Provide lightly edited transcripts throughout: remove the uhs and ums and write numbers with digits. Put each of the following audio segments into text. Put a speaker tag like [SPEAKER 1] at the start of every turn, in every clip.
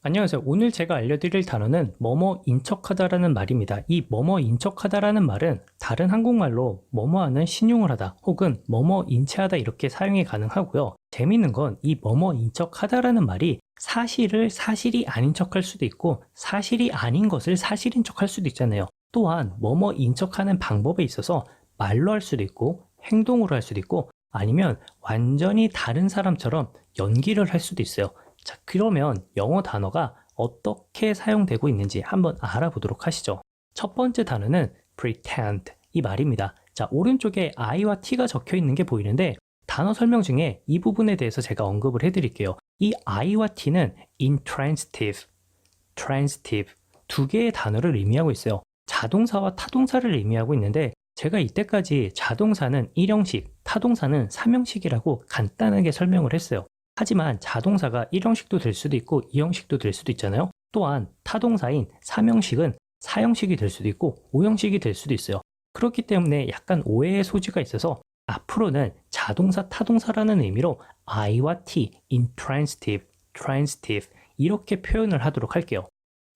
[SPEAKER 1] 안녕하세요. 오늘 제가 알려드릴 단어는 뭐뭐인 척하다라는 말입니다. 이 뭐뭐인 척하다라는 말은 다른 한국말로 뭐뭐하는 신용을 하다 혹은 뭐뭐인 체하다 이렇게 사용이 가능하고요. 재미있는 건 이 뭐뭐인 척하다라는 말이 사실을 사실이 아닌 척할 수도 있고 사실이 아닌 것을 사실인 척할 수도 있잖아요. 또한 뭐뭐인 척하는 방법에 있어서 말로 할 수도 있고 행동으로 할 수도 있고 아니면 완전히 다른 사람처럼 연기를 할 수도 있어요. 자, 그러면 영어 단어가 어떻게 사용되고 있는지 한번 알아보도록 하시죠. 첫 번째 단어는 pretend 이 말입니다. 자, 오른쪽에 I와 T가 적혀 있는 게 보이는데 단어 설명 중에 이 부분에 대해서 제가 언급을 해드릴게요. 이 I와 T는 intransitive, transitive 두 개의 단어를 의미하고 있어요. 자동사와 타동사를 의미하고 있는데 제가 이때까지 자동사는 1형식, 타동사는 3형식이라고 간단하게 설명을 했어요. 하지만 자동사가 1형식도 될 수도 있고 2형식도 될 수도 있잖아요. 또한 타동사인 3형식은 4형식이 될 수도 있고 5형식이 될 수도 있어요. 그렇기 때문에 약간 오해의 소지가 있어서 앞으로는 자동사, 타동사라는 의미로 I와 T, intransitive, transitive 이렇게 표현을 하도록 할게요.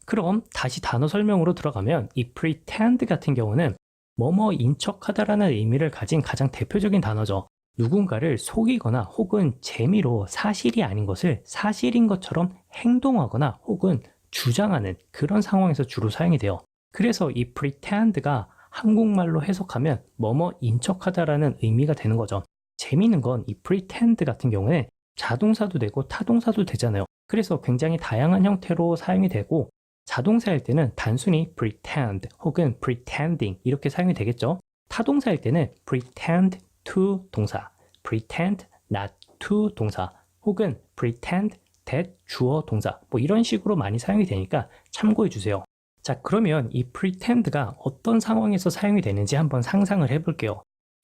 [SPEAKER 1] 그럼 다시 단어 설명으로 들어가면 이 pretend 같은 경우는 뭐뭐인 척하다라는 의미를 가진 가장 대표적인 단어죠. 누군가를 속이거나 혹은 재미로 사실이 아닌 것을 사실인 것처럼 행동하거나 혹은 주장하는 그런 상황에서 주로 사용이 돼요. 그래서 이 pretend가 한국말로 해석하면 뭐뭐인 척하다라는 의미가 되는 거죠. 재미있는 건 이 pretend 같은 경우는 자동사도 되고 타동사도 되잖아요. 그래서 굉장히 다양한 형태로 사용이 되고 자동사일 때는 단순히 pretend 혹은 pretending 이렇게 사용이 되겠죠. 타동사일 때는 pretend to 동사, pretend not to 동사, 혹은 pretend that 주어 동사 뭐 이런 식으로 많이 사용이 되니까 참고해 주세요. 자, 그러면 이 pretend가 어떤 상황에서 사용이 되는지 한번 상상을 해볼게요.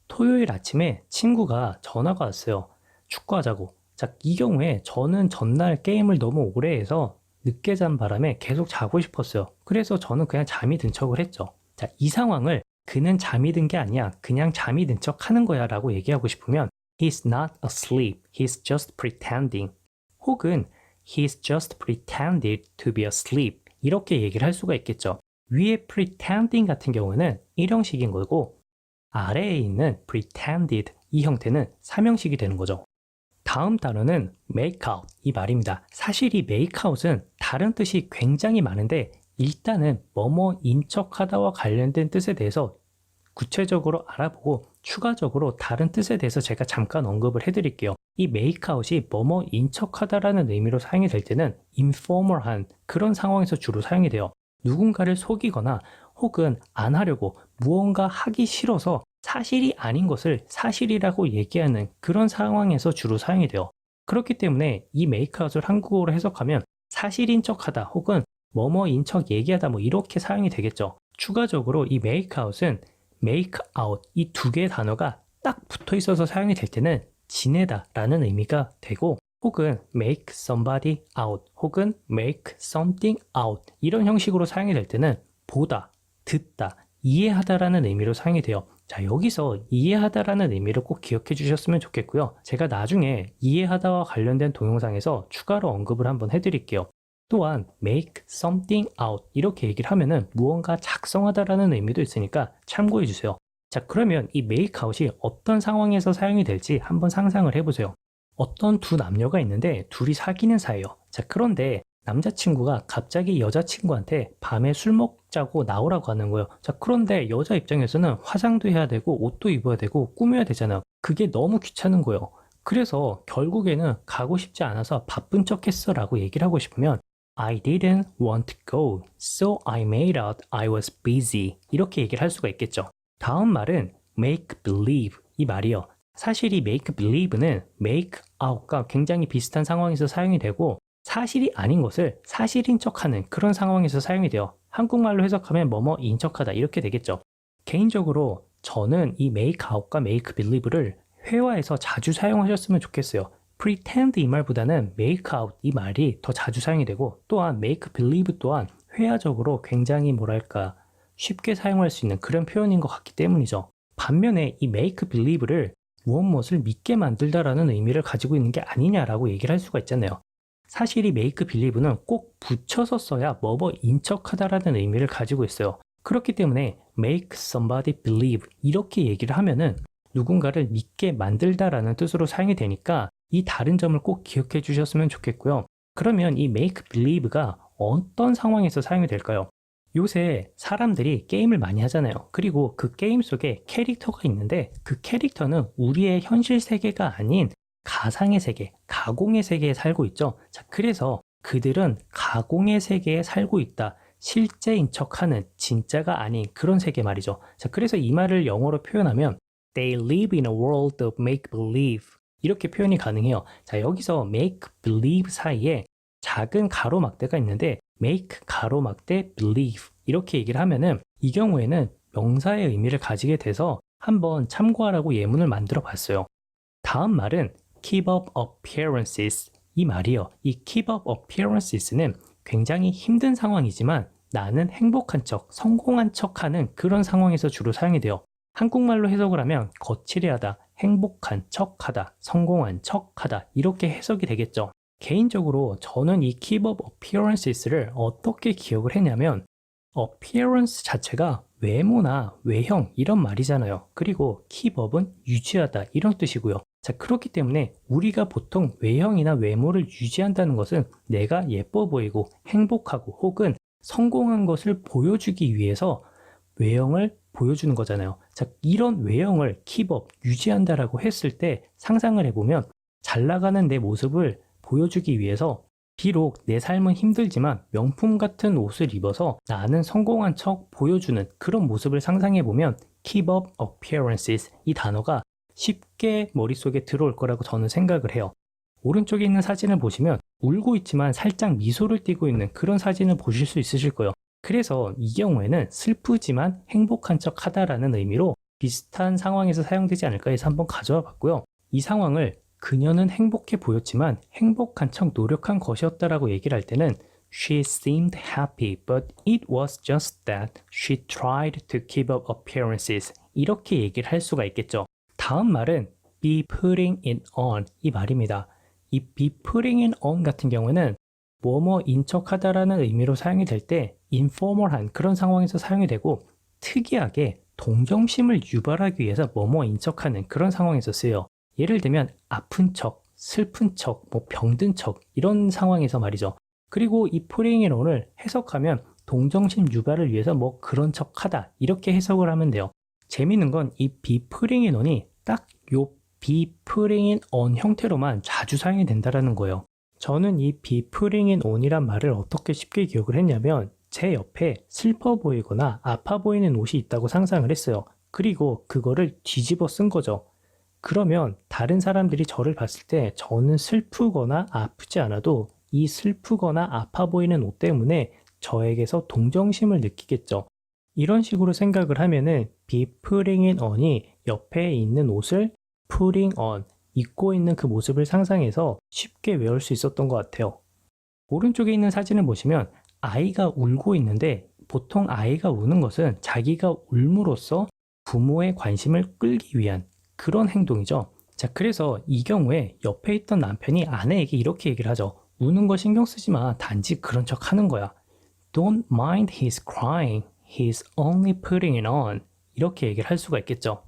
[SPEAKER 1] 토요일 아침에 친구가 전화가 왔어요. 축구하자고. 자, 이 경우에 저는 전날 게임을 너무 오래 해서 늦게 잔 바람에 계속 자고 싶었어요. 그래서 저는 그냥 잠이 든 척을 했죠. 자, 이 상황을 그는 잠이 든 게 아니야. 그냥 잠이 든 척 하는 거야 라고 얘기하고 싶으면 He's not asleep. He's just pretending. 혹은 He's just pretended to be asleep. 이렇게 얘기를 할 수가 있겠죠. 위에 pretending 같은 경우는 1형식인 거고 아래에 있는 pretended 이 형태는 3형식이 되는 거죠. 다음 단어는 make out 이 말입니다. 사실 이 make out은 다른 뜻이 굉장히 많은데 일단은 뭐뭐인 척하다와 관련된 뜻에 대해서 구체적으로 알아보고 추가적으로 다른 뜻에 대해서 제가 잠깐 언급을 해드릴게요. 이 make out이 뭐뭐인 척하다라는 의미로 사용이 될 때는 informal한 그런 상황에서 주로 사용이 돼요. 누군가를 속이거나 혹은 안 하려고 무언가 하기 싫어서 사실이 아닌 것을 사실이라고 얘기하는 그런 상황에서 주로 사용이 돼요. 그렇기 때문에 이 make out을 한국어로 해석하면 사실인 척하다 혹은 뭐뭐인 척 얘기하다 뭐 이렇게 사용이 되겠죠. 추가적으로 이 make out은 make out 이 두 개의 단어가 딱 붙어 있어서 사용이 될 때는 지내다 라는 의미가 되고 혹은 make somebody out 혹은 make something out 이런 형식으로 사용이 될 때는 보다, 듣다, 이해하다라는 의미로 사용이 돼요. 자, 여기서 이해하다라는 의미를 꼭 기억해 주셨으면 좋겠고요. 제가 나중에 이해하다와 관련된 동영상에서 추가로 언급을 한번 해드릴게요. 또한 make something out 이렇게 얘기를 하면은 무언가 작성하다라는 의미도 있으니까 참고해 주세요. 자, 그러면 이 make out이 어떤 상황에서 사용이 될지 한번 상상을 해보세요. 어떤 두 남녀가 있는데 둘이 사귀는 사이예요. 자, 그런데 남자친구가 갑자기 여자친구한테 밤에 술 먹자고 나오라고 하는 거예요. 자, 그런데 여자 입장에서는 화장도 해야 되고 옷도 입어야 되고 꾸며야 되잖아요. 그게 너무 귀찮은 거예요. 그래서 결국에는 가고 싶지 않아서 바쁜 척 했어 라고 얘기를 하고 싶으면 I didn't want to go, so I made out I was busy. 이렇게 얘기를 할 수가 있겠죠. 다음 말은 make believe 이 말이요. 사실 이 make believe는 make out과 굉장히 비슷한 상황에서 사용이 되고 사실이 아닌 것을 사실인 척하는 그런 상황에서 사용이 돼요. 한국말로 해석하면 뭐뭐인 척하다 이렇게 되겠죠. 개인적으로 저는 이 make out과 make believe를 회화에서 자주 사용하셨으면 좋겠어요. pretend 이 말보다는 make out 이 말이 더 자주 사용이 되고 또한 make believe 또한 회화적으로 굉장히 뭐랄까 쉽게 사용할 수 있는 그런 표현인 것 같기 때문이죠. 반면에 이 make believe를 무엇을 믿게 만들다라는 의미를 가지고 있는 게 아니냐라고 얘기를 할 수가 있잖아요. 사실 이 make believe는 꼭 붙여서 써야 뭐뭐인 척하다라는 의미를 가지고 있어요. 그렇기 때문에 make somebody believe 이렇게 얘기를 하면은 누군가를 믿게 만들다라는 뜻으로 사용이 되니까 이 다른 점을 꼭 기억해 주셨으면 좋겠고요. 그러면 이 make believe가 어떤 상황에서 사용이 될까요? 요새 사람들이 게임을 많이 하잖아요. 그리고 그 게임 속에 캐릭터가 있는데 그 캐릭터는 우리의 현실 세계가 아닌 가상의 세계, 가공의 세계에 살고 있죠. 자, 그래서 그들은 가공의 세계에 살고 있다. 실제인 척하는 진짜가 아닌 그런 세계 말이죠. 자, 그래서 이 말을 영어로 표현하면 They live in a world of make-believe 이렇게 표현이 가능해요. 자, 여기서 make-believe 사이에 작은 가로막대가 있는데 make 가로막대 believe 이렇게 얘기를 하면은 이 경우에는 명사의 의미를 가지게 돼서 한번 참고하라고 예문을 만들어 봤어요. 다음 말은 keep up appearances 이 말이요. 이 keep up appearances는 굉장히 힘든 상황이지만 나는 행복한 척, 성공한 척하는 그런 상황에서 주로 사용이 돼요. 한국말로 해석을 하면 거칠해하다, 행복한 척하다, 성공한 척하다 이렇게 해석이 되겠죠. 개인적으로 저는 이 keep up appearances를 어떻게 기억을 했냐면 appearance 자체가 외모나 외형 이런 말이잖아요. 그리고 keep up은 유지하다 이런 뜻이고요. 자, 그렇기 때문에 우리가 보통 외형이나 외모를 유지한다는 것은 내가 예뻐 보이고 행복하고 혹은 성공한 것을 보여주기 위해서 외형을 보여주는 거잖아요. 자, 이런 외형을 keep up, 유지한다라고 했을 때 상상을 해보면 잘 나가는 내 모습을 보여주기 위해서 비록 내 삶은 힘들지만 명품 같은 옷을 입어서 나는 성공한 척 보여주는 그런 모습을 상상해보면 keep up appearances 이 단어가 쉽게 머릿속에 들어올 거라고 저는 생각을 해요. 오른쪽에 있는 사진을 보시면 울고 있지만 살짝 미소를 띠고 있는 그런 사진을 보실 수 있으실 거예요. 그래서 이 경우에는 슬프지만 행복한 척 하다라는 의미로 비슷한 상황에서 사용되지 않을까 해서 한번 가져와 봤고요. 이 상황을 그녀는 행복해 보였지만 행복한 척 노력한 것이었다라고 얘기를 할 때는 She seemed happy, but it was just that she tried to keep up appearances. 이렇게 얘기를 할 수가 있겠죠. 다음 말은 be putting it on 이 말입니다. 이 be putting it on 같은 경우는 뭐뭐인 척하다라는 의미로 사용이 될 때 informal한 그런 상황에서 사용이 되고 특이하게 동정심을 유발하기 위해서 뭐뭐인 척하는 그런 상황에서 쓰여요. 예를 들면 아픈 척, 슬픈 척, 병든 척 이런 상황에서 말이죠. 그리고 이 putting it on을 해석하면 동정심 유발을 위해서 그런 척하다 이렇게 해석을 하면 돼요. 재미있는 건 이 be putting it on이 딱 요 be putting it on 형태로만 자주 사용이 된다는 거예요. 저는 이 be putting it on이란 말을 어떻게 쉽게 기억을 했냐면 제 옆에 슬퍼 보이거나 아파 보이는 옷이 있다고 상상을 했어요. 그리고 그거를 뒤집어 쓴 거죠. 그러면 다른 사람들이 저를 봤을 때 저는 슬프거나 아프지 않아도 이 슬프거나 아파 보이는 옷 때문에 저에게서 동정심을 느끼겠죠. 이런 식으로 생각을 하면은 be putting it on이 옆에 있는 옷을 putting on, 입고 있는 그 모습을 상상해서 쉽게 외울 수 있었던 것 같아요. 오른쪽에 있는 사진을 보시면 아이가 울고 있는데 보통 아이가 우는 것은 자기가 울므로써 부모의 관심을 끌기 위한 그런 행동이죠. 자, 그래서 이 경우에 옆에 있던 남편이 아내에게 이렇게 얘기를 하죠. 우는 거 신경 쓰지 마. 단지 그런 척 하는 거야. Don't mind his crying. He's only putting it on. 이렇게 얘기를 할 수가 있겠죠.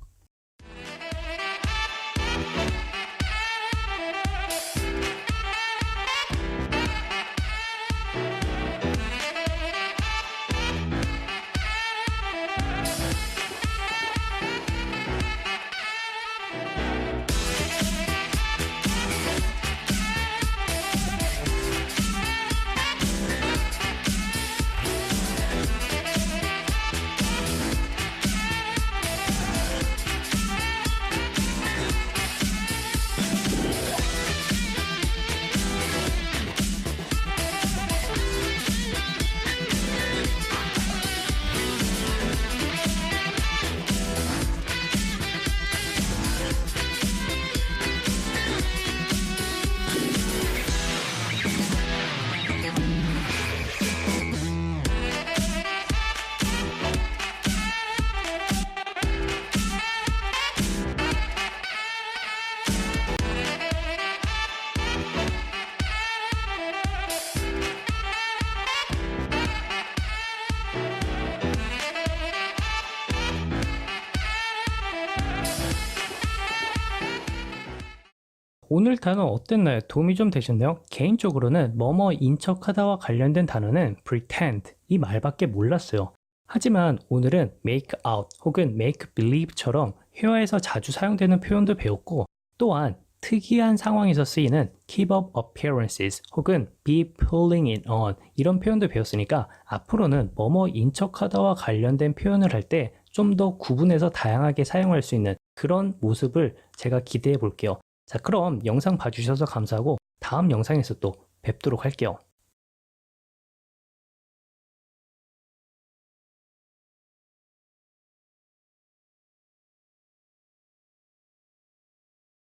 [SPEAKER 1] 오늘 단어 어땠나요? 도움이 좀 되셨나요? 개인적으로는 뭐뭐인 척하다와 관련된 단어는 pretend 이 말밖에 몰랐어요. 하지만 오늘은 make out 혹은 make believe처럼 회화에서 자주 사용되는 표현도 배웠고, 또한 특이한 상황에서 쓰이는 keep up appearances 혹은 be pulling it on 이런 표현도 배웠으니까 앞으로는 뭐뭐인 척하다와 관련된 표현을 할 때 좀 더 구분해서 다양하게 사용할 수 있는 그런 모습을 제가 기대해 볼게요. 자, 그럼 영상 봐주셔서 감사하고 다음 영상에서 또 뵙도록 할게요.